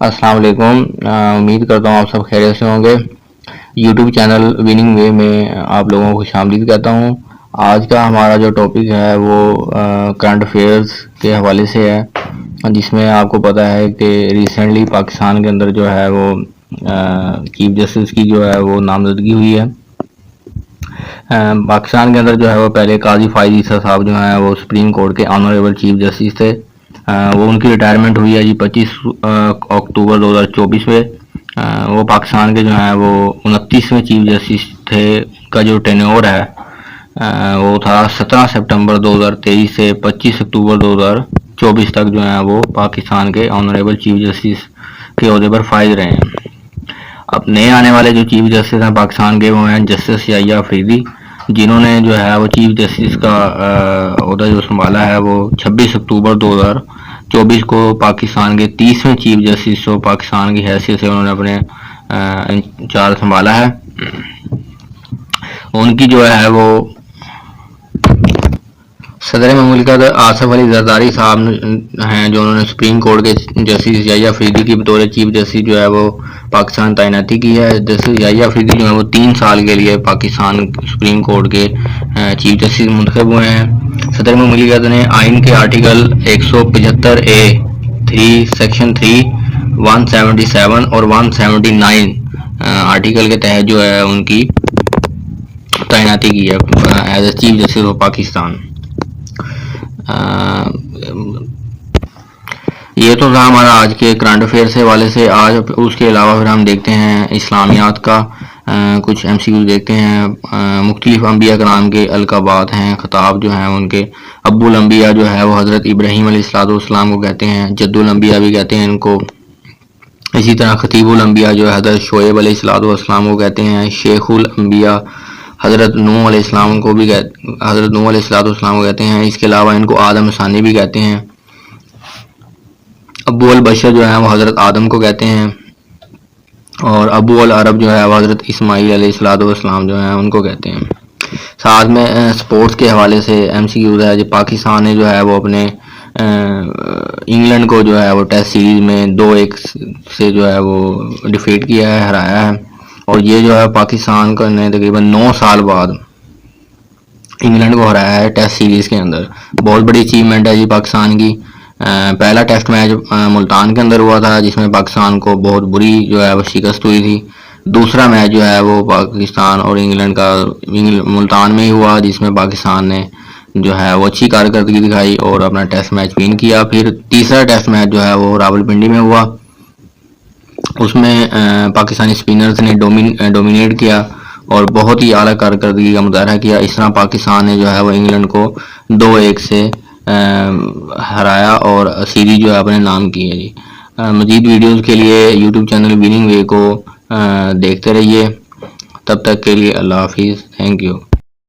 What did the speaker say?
अस्सलाम वालेकुम। उम्मीद करता हूँ आप सब खैरियत से होंगे। यूट्यूब चैनल विनिंग वे में आप लोगों को खुशामदीद कहता हूँ। आज का हमारा जो टॉपिक है वो करंट अफेयर्स के हवाले से है, जिसमें आपको पता है कि रिसेंटली पाकिस्तान के अंदर जो है वो चीफ जस्टिस की जो है वो नामजदगी हुई है। पाकिस्तान के अंदर जो है वो पहले काजी फायद ईसा साहब जो हैं वो सुप्रीम कोर्ट के ऑनरेबल चीफ जस्टिस थे। वो उनकी रिटायरमेंट हुई है जी 25 अक्टूबर 2024 में। वो पाकिस्तान के जो हैं वो 29वें चीफ जस्टिस थे। का जो टेन्योर है वो था 17 सितंबर 2023 से 25 अक्टूबर 2024 तक जो है वो पाकिस्तान के ऑनरेबल चीफ जस्टिस के ओहदे पर फायद रहे हैं। अब नए आने वाले जो चीफ जस्टिस हैं पाकिस्तान के वो हैं जस्टिस याहिया अफरीदी, जिन्होंने जो है वो चीफ जस्टिस का ओहदा जो संभाला है वो 26 अक्टूबर 2024 को पाकिस्तान के 30वें चीफ जस्टिस को पाकिस्तान की हैसियत से उन्होंने अपने इंचार्ज संभाला है। उनकी जो है वो सदर ममलिकत आसफ अली जरदारी साहब हैं, जो उन्होंने सुप्रीम कोर्ट के जस्टिस याहिया अफरीदी की बतौर चीफ जस्टिस जो है वो पाकिस्तान तैनाती की है। जस्टिस याहिया अफरीदी जो है वो 3 साल के लिए पाकिस्तान सुप्रीम कोर्ट के चीफ जस्टिस मुंतखब हुए हैं। सदर ममलिकत ने आइन के आर्टिकल 175A(3) सेक्शन 3, 177 और 179 आर्टिकल के तहत जो है उनकी तैनाती की है as a chief justice of Pakistan. ये तो था हमारा आज के करंट अफेयर से हवाले से। आज उसके अलावा फिर हम देखते हैं इस्लामियात का कुछ MCQ देखते हैं। मुख्तलिफ अम्बिया कराम के अलकाबात हैं, खिताब जो हैं उनके। अब्बुल अम्बिया जो है वो हज़रत इब्राहीम अलैहिस्सलाम को कहते हैं, जद्दुल अम्बिया भी कहते हैं इनको। इसी तरह खतीबुल अम्बिया जो है हज़रत शोएब अलैहिस्सलाम को कहते हैं। शेखुल अम्बिया हज़रत नूह अलैहिस्सलाम को भी हज़रत नूह अलैहिस्सलाम को कहते हैं। इसके अलावा इनको आदम सानी भी कहते हैं। अबू अल बशर जो है वो हज़रत आदम को कहते हैं, और अबू अल अरब जो है वो हज़रत इस्माईल अलैहिस्सलाम जो है उनको कहते हैं। साथ में स्पोर्ट्स के हवाले से MCQ है। जो पाकिस्तान ने जो है वो अपने इंग्लैंड को जो है वो टेस्ट सीरीज में 2-1 से जो है वो डिफीट किया है, हराया है। और ये जो है पाकिस्तान का ने तकरीबन 9 साल बाद इंग्लैंड को हराया है टेस्ट सीरीज के अंदर। बहुत बड़ी अचीवमेंट है जी पाकिस्तान की। पहला टेस्ट मैच मुल्तान के अंदर हुआ था, जिसमें पाकिस्तान को बहुत बुरी जो है वो शिकस्त हुई थी। दूसरा मैच जो है वो पाकिस्तान और इंग्लैंड का मुल्तान में ही हुआ, जिसमें पाकिस्तान ने जो है वो अच्छी कारकर्दगी दिखाई और अपना टेस्ट मैच विन किया। फिर तीसरा टेस्ट मैच जो है वो रावलपिंडी में हुआ, उसमें पाकिस्तानी स्पिनर्स ने डोमिनेट किया और बहुत ही आला कारकर्दगी का मुजाहरा किया। इस तरह पाकिस्तान ने जो है वो इंग्लैंड को 2-1 से हराया और सीरीज जो है अपने नाम की है जी। मजीद वीडियोस के लिए यूट्यूब चैनल विनिंग वे को देखते रहिए। तब तक के लिए अल्लाह हाफिज़। Thank you.